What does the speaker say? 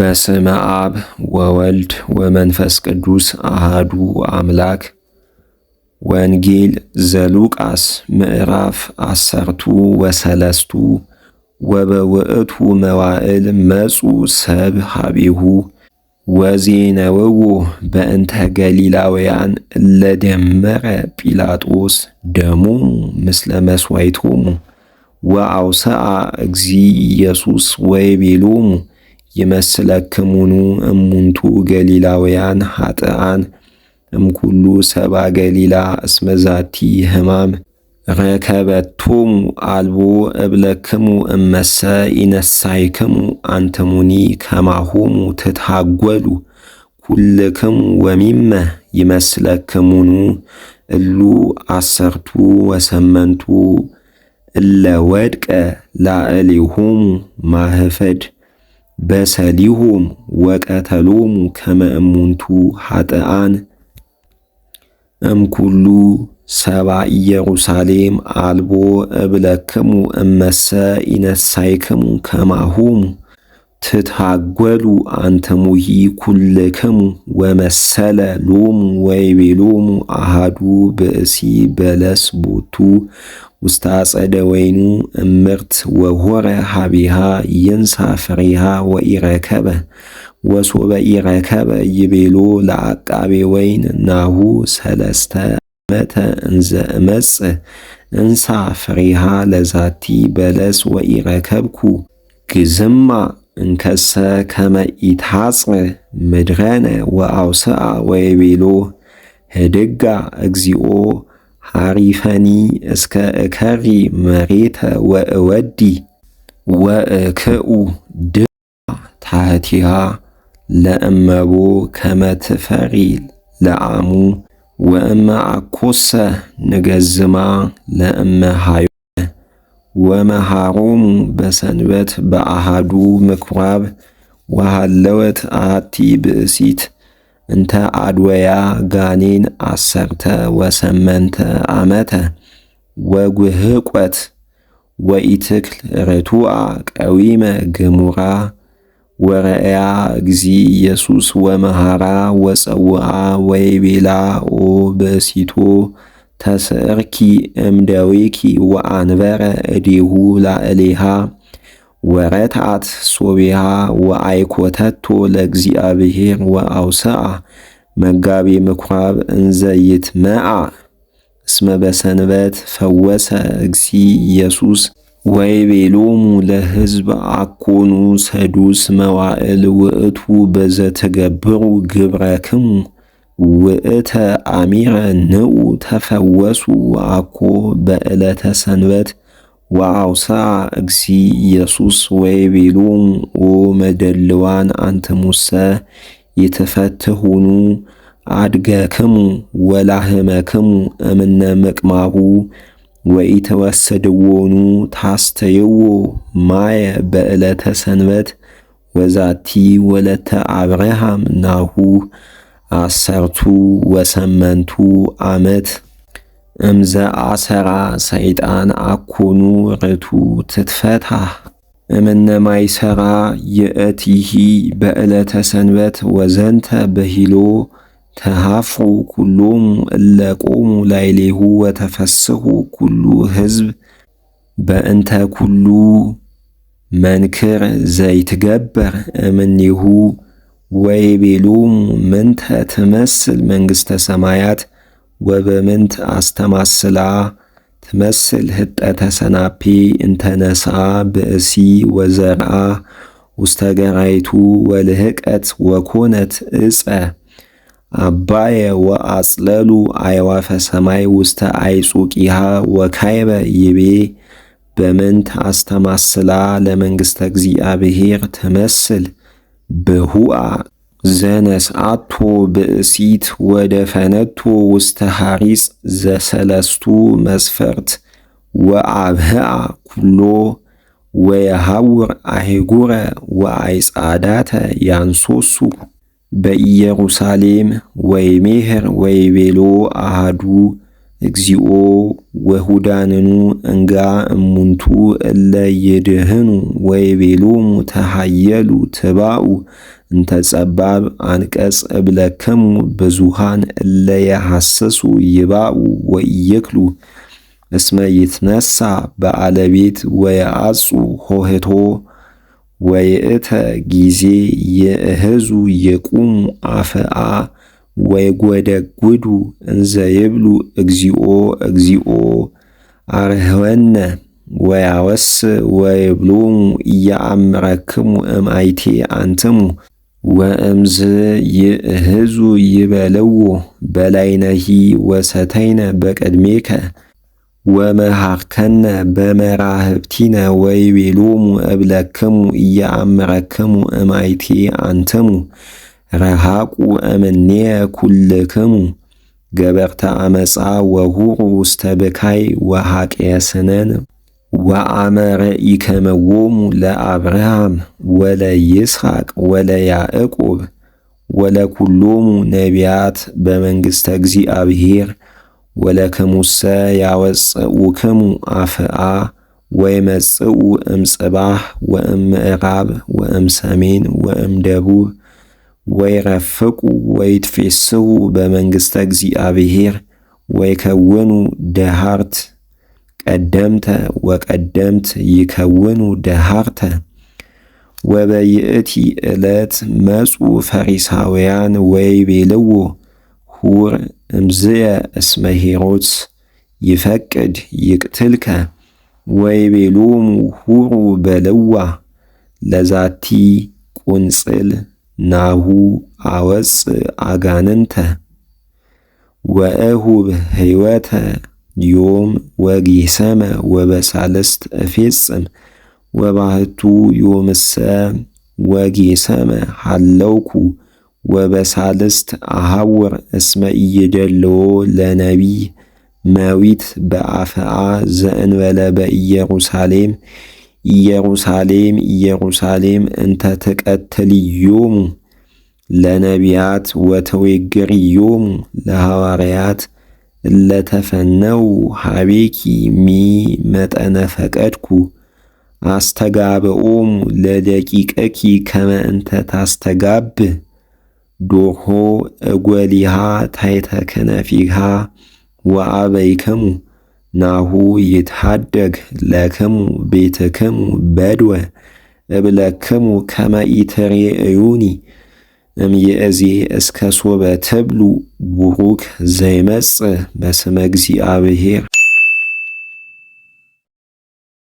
በስመ አብ ወወልድ ወመንፈስ ቅዱስ አሃዱ አምላክ። ወንጌል ዘሉቃስ ምዕራፍ 13 ወበውእቱ መዋዕል መጹ ሰብ ሀቤሁ ወዜነውዎ በእንተ ገሊላውያን እለደመረ ጲላጦስ ደሞሙ ምስለ መስዋዕቶሙ ወአውስአ እግዚእ ኢየሱስ ወይቤሎሙ ይመስለክሙኑ እሙንቱ ገሊላውያን ኃጥኣን እምኩሉ ሰባ ገሊላ እስመ ዛቲ ሕማም ረከበቶሙ አልቦ እብለክሙ እመሰ ኢነሳይክሙ አንትሙኒ ከማሆሙ ትትሃጐሉ ኩልክሙ ወሚመ ይመስለክሙኑ እሉ 18 እለ ወድቀ ላዕሌሆሙ ማህፈድ በሰሊሆሙ ወቀተሎሙ ከመ እሙንቱ ኃጥኣን እምኩሉ ሰባ ኢየሩሳሌም አልቦ እብለክሙ እመሰ ኢነሳይክሙ ከማሆሙ ትትሃጐሉ አንትሙሂ ኩልክሙ ወመሰለ ሎሙ ወይቤሎሙ አሃዱ ብእሲ በለስ ቦቱ ውስተ አጸደ ወይኑ እምርት ወሆረ ሀቢሃ ይንሣ ፍሬሃ ወኢረከበ ወሶበ ኢረከበ ይቤሎ ለዐቃቤ ወይን ናሁ 3 ዓመተ እንዘ እመጽእ እንሣ ፍሬሃ ለዛቲ በለስ ወኢረከብኩ ግዝማ እንከሰ ከመ ኢታጽር ምድረነ ወአውስአ ወይቤሎ ህድጋ እግዚኦ ሐሪፈኒ እስከ እከሪ መሬተ ወእወዲ ወእክኡ ድማ ታሕቲሃ ለእመቦ ከመ ትፈሪ ለአሙ ወእመ አኰሰ ንገዝማ ለእመ ሃዮነ ወመሃሮሙ በሰንበት በአሃዱ ምኵራብ ወሃለወት አሐቲ ብእሲት እንተ አድወያ ጋኔን 18 ዓመተ ወጉህቈት ወኢትክል ርቱዐ ቀዊመ ገሙራ ወረአያ እግዚእ ኢየሱስ ወመሃራ ወጸውዓ ወይቤላ ኦ ብእሲቶ ተስዕርኪ እምደዌኪ ወአንበረ እዴሁ ላዕሌሃ ወረትዓት ሶቢሃ ወአይኰተቶ ለእግዚአብሔር ወአውስአ መጋቤ ምኵራብ እንዘ ይትመዓ እስመ በሰንበት ፈወሰ እግዚእ ኢየሱስ ወይቤሎሙ ለሕዝብ አኮኑ ሰዱስ መዋዕል ውእቱ በዘትገብሩ ግብረክሙ ውእተ አሚረ ንዑ ተፈወሱ አኮ በዕለተ ሰንበት ወአውስአ እግዚእ ኢየሱስ ወይቤሎሙ ኦ መደልዋን አንትሙሰ ይትፈትሑኑ አድገክሙ ወላህመክሙ እምነ ምቅማሁ ወኢትወስድዎኑ ታስተይዎ ማየ በዕለተ ሰንበት ወዛቲ ወለተ አብርሃም ናሁ 18 ዓመት እምዘ አሰራ ሰይጣን አኮኑ ርቱ ትትፈታህ እምነ ማይሰራ ይእቲሂ በዕለተ ሰንበት ወዘንተ በሂሎ ተሃፍሩ ኩሎሙ እለ ቆሙ ላዕሌሁ ወተፈስሑ ኩሉ ሕዝብ በእንተ ኩሉ መንክር ዘይትገበር እምኔሁ ወይቤሎሙ ምንተ ትመስል መንግሥተ ሰማያት ወበምንት አስተማስላ ትመስል ህጠተ ሰናፔ እንተነስአ ብእሲ ወዘርአ ውስተ ገራይቱ ወልህቀት ወኮነት ዕፀ አባየ ወአጽለሉ አዕዋፈ ሰማይ ውስተ አይጹቂሃ ወካይበ ይቤ በምንት አስተማስላ ለመንግሥተ እግዚአብሔር ትመስል ብሁአ ዘነስአቶ ብእሲት ወደፈነቶ ውስተ ሐሪጽ ዘሰለስቱ መስፈርት ወአብህአ ኩሎ ወየሐውር አህጉረ ወአይጻዳተ ያንሶሱ በኢየሩሳሌም ወይሜህር ወይቤሎ አሃዱ እግዚኦ ወሁዳንኑ እንጋ እሙንቱ እለ ይድህኑ ወይቤሎሙ ተሃየሉ ትባኡ እንተ ጸባብ አንቀጽ እብለክሙ ብዙሃን እለ የሐሰሱ ይባኡ ወኢይክሉ እስመ ይትነሣ በአለቤት ወየአጹ ሆህቶ ወይእተ ጊዜ የእህዙ የቁሙ አፍአ ወይጐደጕዱ እንዘ ይብሉ እግዚኦ እግዚኦ አርኅወነ ወያወስእ ወይብሎሙ ኢየአምረክሙ እምአይቴ አንትሙ ወእምዝ ይእህዙ ይበልዎ በላይነሂ ወሰተይነ በቅድሜከ ወመሃርከነ በመራህብቲነ ወይቤሎሙ እብለክሙ ኢየአምረክሙ እምአይቴ አንትሙ ረሃቁ እምኔየ ኩልክሙ ገበርተ አመፃ ወሁሩ ውስተ ብካይ ወሐቄየ ስነን ወአመ ረኢክምዎሙ ለአብርሃም ወለይስሐቅ ወለያዕቆብ ወለኩሎሙ ነቢያት በመንግሥተ እግዚአብሔር ወለክሙሰ ያወፅኡክሙ አፍአ ወይመጽኡ እምጽባሕ ወእምምዕራብ ወእምሰሜን ወእምደቡብ ወይረፍቁ ወይትፌስሑ በመንግሥተ እግዚአብሔር ወይከውኑ ደሃርት ቀደምተ ወቀደምት ይከውኑ ደሃርተ ወበይእቲ ዕለት መጹ ፈሪሳውያን ወይቤልዎ ሁር እምዝየ እስመ ሄሮድስ ይፈቅድ ይቅትልከ ወይቤሎሙ ሁሩ በልዋ ለዛቲ ቁንጽል ናሁ አወፅእ አጋንንተ ወእሁብ ሕይወተ ዮም ወጌሰመ ወበሳልስት እፌጽም ወባሕቱ ዮምሰ ወጌሰመ ሀለውኩ ወበሳልስት አሐውር እስመ ኢይደልዎ ለነቢይ መዊት በአፍአ ዘእንበለ በኢየሩሳሌም ኢየሩሳሌም ኢየሩሳሌም እንተ ትቀትልዮሙ ለነቢያት ወተዌግርዮሙ ለሐዋርያት እለተፈነው ሀቤኪ ሚ መጠነ ፈቀድኩ አስተጋብኦሙ ለደቂቀኪ ከመ እንተ ታስተጋብእ ዶሖ እጐሊሃ ታሕተ ከነፊሃ ወአበይክሙ ናሁ ይትሐደግ ለክሙ ቤትክሙ በድወ እብለክሙ ከመ ኢትሬእዩኒ እምይእዜ እስከ ሶበ ትብሉ ቡሩክ ዘይመጽእ በስመ እግዚአብሔር